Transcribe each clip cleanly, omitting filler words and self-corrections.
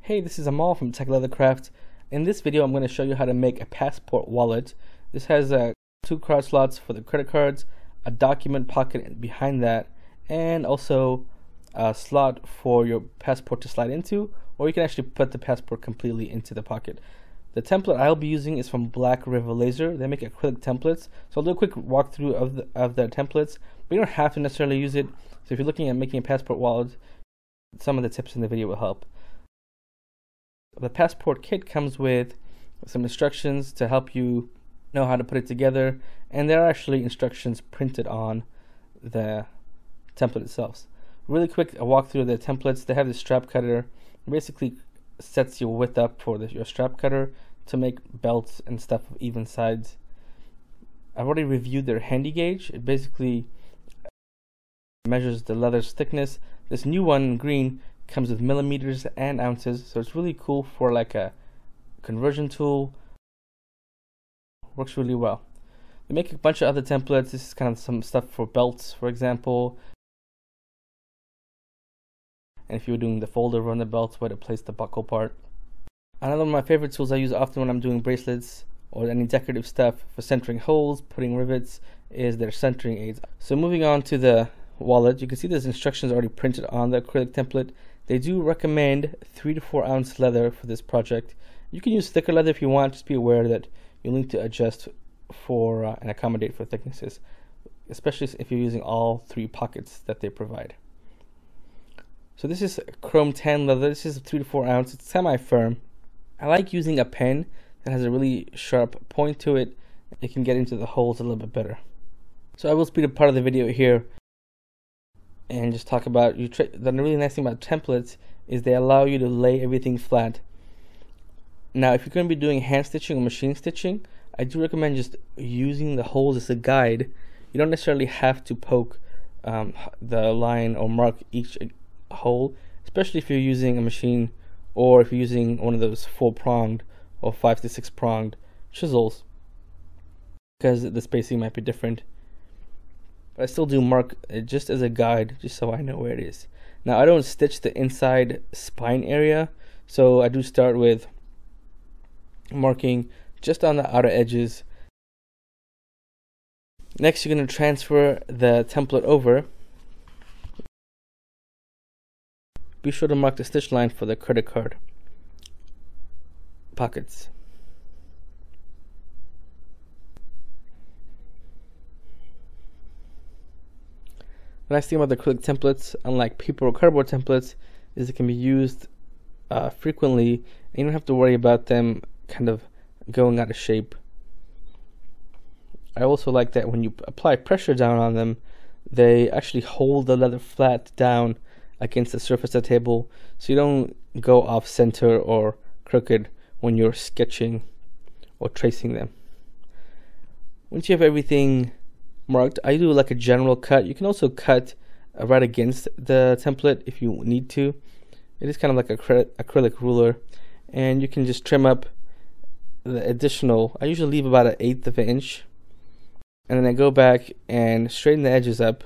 Hey, this is Amol from TechLeatherCraft. In this video, I'm going to show you how to make a passport wallet. This has two card slots for the credit cards, a document pocket behind that, and also a slot for your passport to slide into, or you can actually put the passport completely into the pocket. The template I'll be using is from Black River Laser. They make acrylic templates, so I'll do a quick walkthrough of their templates, but you don't have to necessarily use it. So if you're looking at making a passport wallet, some of the tips in the video will help. The passport kit comes with some instructions to help you know how to put it together, and there are actually instructions printed on the template itself. Really quick, a walkthrough of the templates. They have the strap cutter. It basically sets your width up for your strap cutter to make belts and stuff of even sides. I've already reviewed their handy gauge. It basically measures the leather's thickness. This new one in green comes with millimeters and ounces, so it's really cool for like a conversion tool. Works really well. They make a bunch of other templates. This is kind of some stuff for belts, for example. And if you're doing the folder on the belt, where to place the buckle part. Another one of my favorite tools I use often when I'm doing bracelets or any decorative stuff for centering holes, putting rivets, is their centering aids. So moving on to the wallet, you can see there's instructions already printed on the acrylic template. They do recommend 3 to 4 ounce leather for this project. You can use thicker leather if you want. Just be aware that you'll need to adjust for and accommodate for thicknesses, especially if you're using all 3 pockets that they provide. So this is chrome tan leather. This is 3 to 4 ounce. It's semi-firm. I like using a pen that has a really sharp point to it. It can get into the holes a little bit better. So I will speed up part of the video here and just talk about the really nice thing about templates is they allow you to lay everything flat. Now, if you're going to be doing hand stitching or machine stitching, I do recommend just using the holes as a guide. You don't necessarily have to poke the line or mark each hole, especially if you're using a machine or if you're using one of those 4-pronged or 5 to 6-pronged chisels, because the spacing might be different. But I still do mark it just as a guide, just so I know where it is. Now, I don't stitch the inside spine area, so I do start with marking just on the outer edges. Next, you're going to transfer the template over. Be sure to mark the stitch line for the credit card pockets. The nice thing about the acrylic templates, unlike paper or cardboard templates, is it can be used frequently, and you don't have to worry about them kind of going out of shape. I also like that when you apply pressure down on them, they actually hold the leather flat down against the surface of the table, so you don't go off center or crooked when you're sketching or tracing them. Once you have everything marked, I do like a general cut. You can also cut right against the template if you need to. It is kind of like a acrylic ruler, and you can just trim up the additional. I usually leave about 1/8 of an inch, and then I go back and straighten the edges up.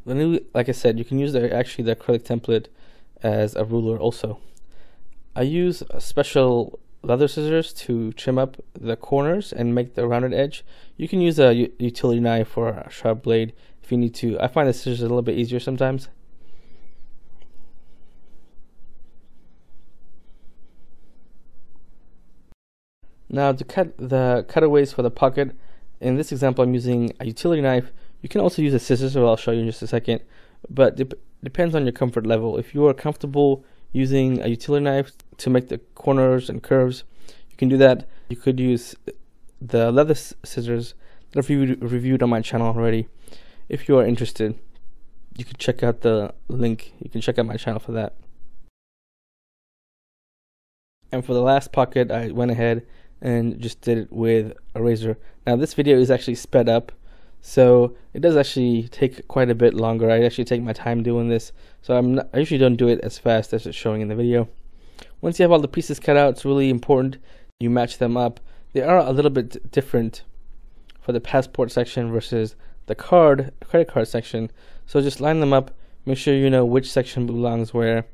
Like I said, you can use the acrylic template as a ruler also. I use special leather scissors to trim up the corners and make the rounded edge. You can use a utility knife or a sharp blade if you need to. I find the scissors a little bit easier sometimes. Now, to cut the cutaways for the pocket, in this example I'm using a utility knife. You can also use a scissors, so I'll show you in just a second, but depends on your comfort level. If you are comfortable using a utility knife to make the corners and curves, you can do that. You could use the leather scissors that I've reviewed on my channel already. If you are interested, you can check out the link. You can check out my channel for that. And for the last pocket, I went ahead and just did it with a razor. Now, this video is actually sped up, so it does actually take quite a bit longer. I actually take my time doing this, so I usually don't do it as fast as it's showing in the video. Once you have all the pieces cut out, it's really important you match them up. They are a little bit different for the passport section versus the credit card section, so just line them up, make sure you know which section belongs where.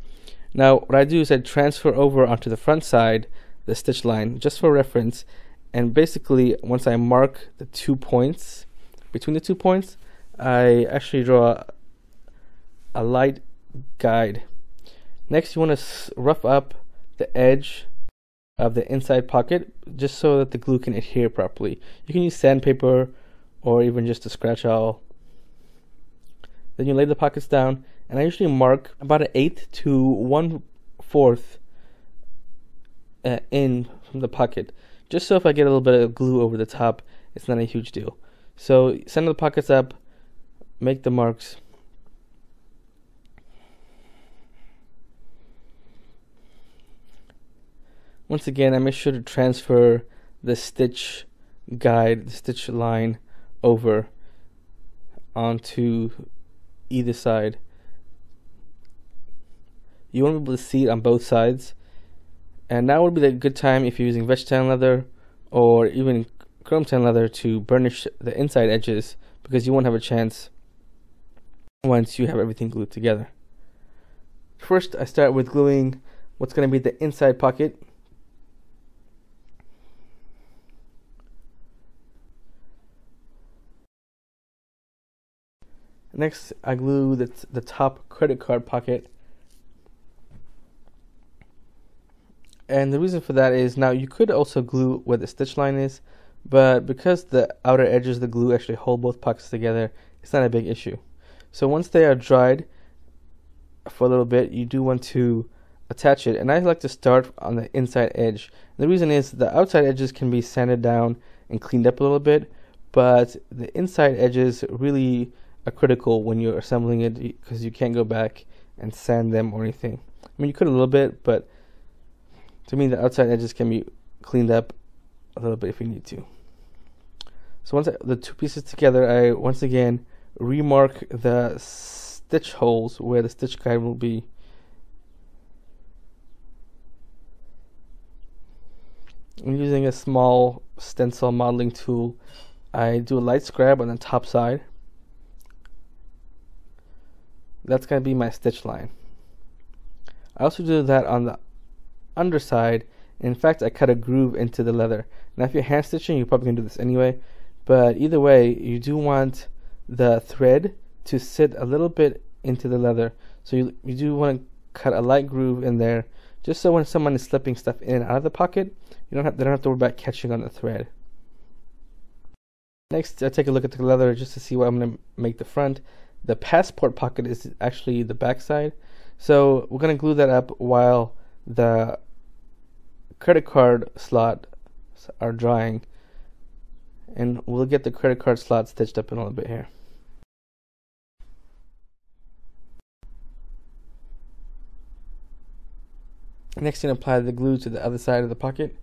Now what I do is I transfer over onto the front side the stitch line just for reference, and basically once I mark the 2 points, between the 2 points I actually draw a light guide. Next you want to rough up the edge of the inside pocket just so that the glue can adhere properly. You can use sandpaper or even just a scratch awl. Then you lay the pockets down, and I usually mark about 1/8 to 1/4 in from the pocket, just so if I get a little bit of glue over the top, it's not a huge deal. So center the pockets up, make the marks. Once again, I make sure to transfer the stitch guide, the stitch line over onto either side. You want to be able to see it on both sides, and now would be the good time if you're using vegetarian leather or even chrome tan leather to burnish the inside edges, because you won't have a chance once you have everything glued together. First I start with gluing what's going to be the inside pocket. Next, I glue the top credit card pocket. And the reason for that is, now you could also glue where the stitch line is, but because the outer edges of the glue actually hold both pockets together, it's not a big issue. So once they are dried for a little bit, you do want to attach it. And I like to start on the inside edge. The reason is the outside edges can be sanded down and cleaned up a little bit, but the inside edges really are critical when you're assembling it, because you can't go back and sand them or anything. I mean, you could a little bit, but to me the outside edges can be cleaned up a little bit if you need to. So once the two pieces together, I once again remark the stitch holes where the stitch guide will be. I'm using a small stencil modeling tool. I do a light scrab on the top side. That's going to be my stitch line. I also do that on the underside. In fact, I cut a groove into the leather. Now if you're hand stitching, you're probably going to do this anyway, but either way, you do want the thread to sit a little bit into the leather. So you do want to cut a light groove in there, just so when someone is slipping stuff in and out of the pocket, they don't have to worry about catching on the thread. Next, I take a look at the leather just to see what I'm going to make the front. The passport pocket is actually the back side, so we're going to glue that up while the credit card slots are drying, and we'll get the credit card slot stitched up in a little bit here. Next, I'm going to apply the glue to the other side of the pocket.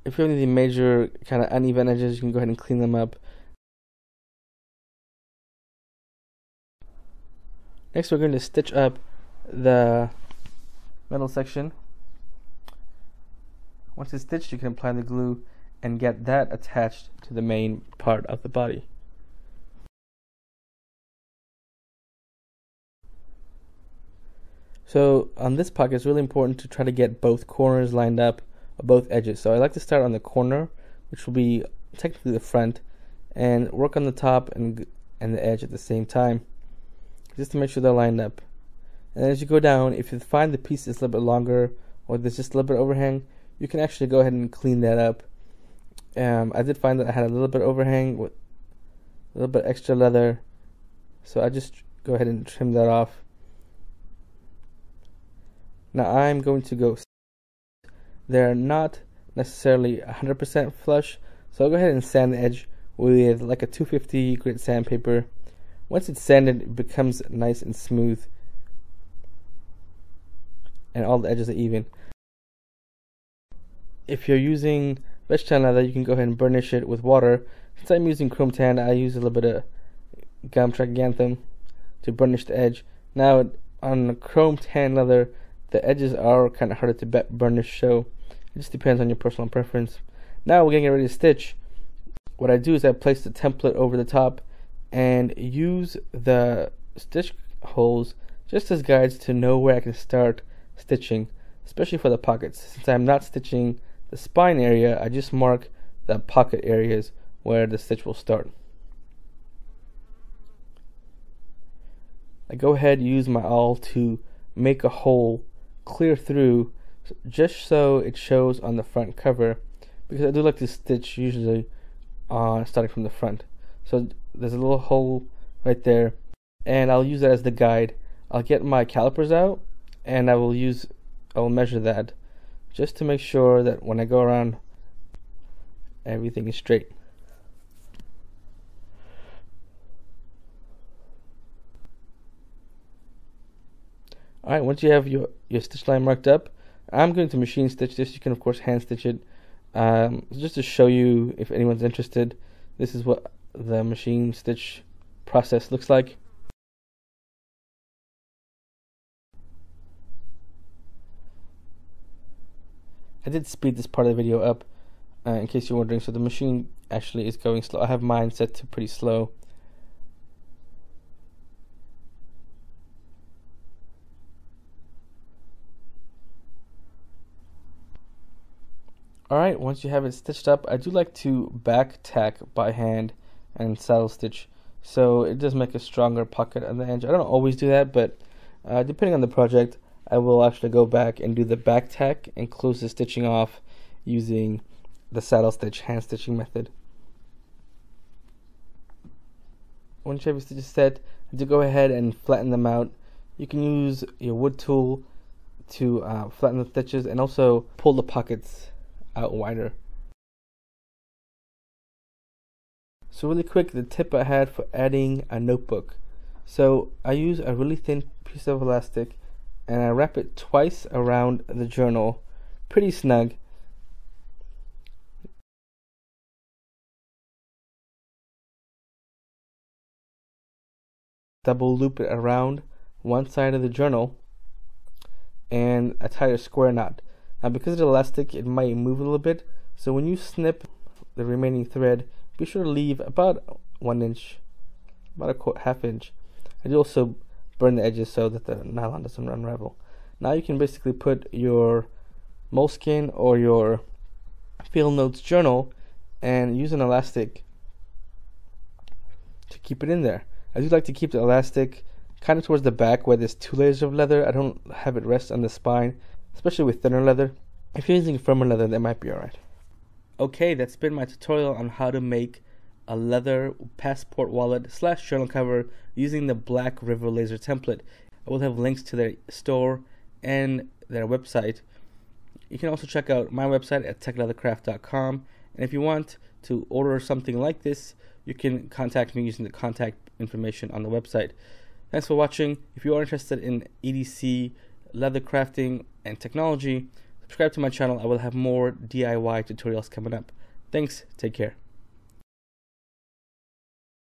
If you have any major kind of uneven edges, you can go ahead and clean them up. Next, we're going to stitch up the metal section. Once it's stitched, you can apply the glue and get that attached to the main part of the body. So on this pocket, it's really important to try to get both corners lined up, both edges. So I like to start on the corner, which will be technically the front, and work on the top and the edge at the same time, just to make sure they're lined up. And then as you go down, if you find the piece is a little bit longer or there's just a little bit of overhang, you can actually go ahead and clean that up. I did find that I had a little bit of overhang with a little bit extra leather, so I just go ahead and trim that off. Now I'm going to go. They're not necessarily 100% flush, so I'll go ahead and sand the edge with like a 250 grit sandpaper. Once it's sanded, it becomes nice and smooth, and all the edges are even. If you're using vegetarian leather, you can go ahead and burnish it with water. Since I'm using chrome tan, I use a little bit of gum tragacanthum to burnish the edge. Now on chrome tan leather, the edges are kind of harder to burnish, so it just depends on your personal preference. Now we're getting ready to stitch. What I do is I place the template over the top and use the stitch holes just as guides to know where I can start stitching, especially for the pockets. Since I'm not stitching the spine area, I just mark the pocket areas where the stitch will start. I go ahead and use my awl to make a hole clear through just so it shows on the front cover, because I do like to stitch usually starting from the front. So there's a little hole right there, and I'll use that as the guide. I'll get my calipers out and I will measure that just to make sure that when I go around everything is straight. Alright, once you have your stitch line marked up, I'm going to machine stitch this. You can of course hand stitch it. Just to show you if anyone's interested, this is what the machine stitch process looks like. I did speed this part of the video up in case you're wondering, so the machine actually is going slow. I have mine set to pretty slow. Alright, once you have it stitched up, I do like to back tack by hand and saddle stitch, so it does make a stronger pocket on the edge. I don't always do that, but depending on the project, I will actually go back and do the back tack and close the stitching off using the saddle stitch hand stitching method. Once you have your stitches set, to go ahead and flatten them out. You can use your wood tool to flatten the stitches and also pull the pockets out wider. So really quick, the tip I had for adding a notebook. So I use a really thin piece of elastic and I wrap it twice around the journal, pretty snug. Double loop it around one side of the journal and I tie a square knot. Now because it's elastic, it might move a little bit, so when you snip the remaining thread, be sure to leave about 1 inch, about a half inch. I do also burn the edges so that the nylon doesn't unravel. Now you can basically put your moleskin or your field notes journal and use an elastic to keep it in there. I do like to keep the elastic kind of towards the back where there's 2 layers of leather. I don't have it rest on the spine, especially with thinner leather. If you're using firmer leather, that might be alright. Okay, that's been my tutorial on how to make a leather passport wallet / journal cover using the Black River laser template. I will have links to their store and their website. You can also check out my website at TechLeatherCraft.com, and if you want to order something like this, you can contact me using the contact information on the website. Thanks for watching. If you are interested in EDC, leather crafting, and technology, subscribe to my channel. I will have more DIY tutorials coming up. Thanks, take care.